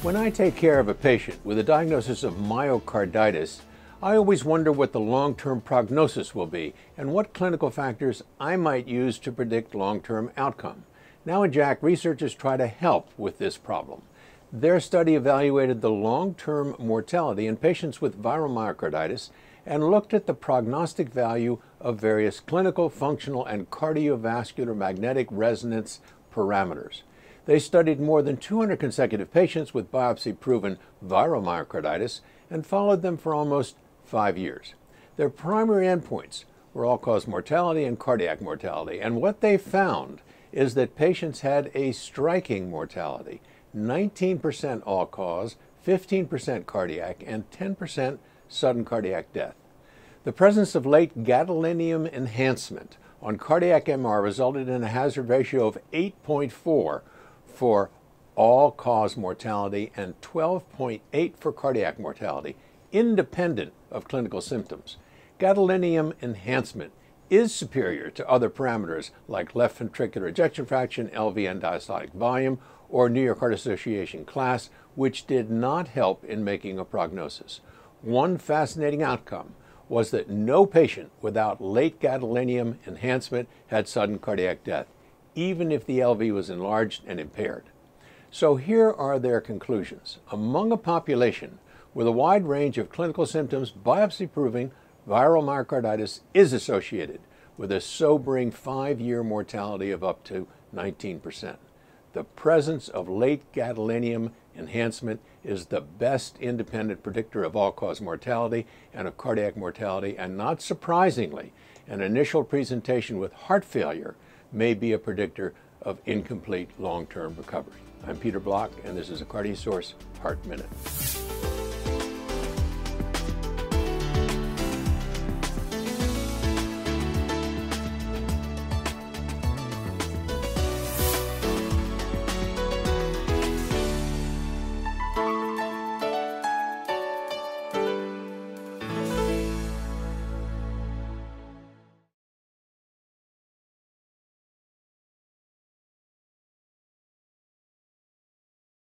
When I take care of a patient with a diagnosis of myocarditis, I always wonder what the long-term prognosis will be and what clinical factors I might use to predict long-term outcome. Now at Jack, researchers try to help with this problem. Their study evaluated the long-term mortality in patients with viral myocarditis and looked at the prognostic value of various clinical, functional, and cardiovascular magnetic resonance parameters. They studied more than 200 consecutive patients with biopsy-proven viral myocarditis and followed them for almost 5 years. Their primary endpoints were all-cause mortality and cardiac mortality, and what they found is that patients had a striking mortality: 19% all-cause, 15% cardiac, and 10% sudden cardiac death. The presence of late gadolinium enhancement on cardiac MR resulted in a hazard ratio of 8.4 for all-cause mortality and 12.8 for cardiac mortality, independent of clinical symptoms. Gadolinium enhancement is superior to other parameters like left ventricular ejection fraction, LV end diastolic volume, or New York Heart Association class, which did not help in making a prognosis. One fascinating outcome was that no patient without late gadolinium enhancement had sudden cardiac death, even if the LV was enlarged and impaired. So here are their conclusions. Among a population with a wide range of clinical symptoms, biopsy-proving viral myocarditis is associated with a sobering 5-year mortality of up to 19%. The presence of late gadolinium enhancement is the best independent predictor of all-cause mortality and of cardiac mortality, and not surprisingly, an initial presentation with heart failure may be a predictor of incomplete long-term recovery. I'm Peter Block, and this is a CardioSource Heart Minute.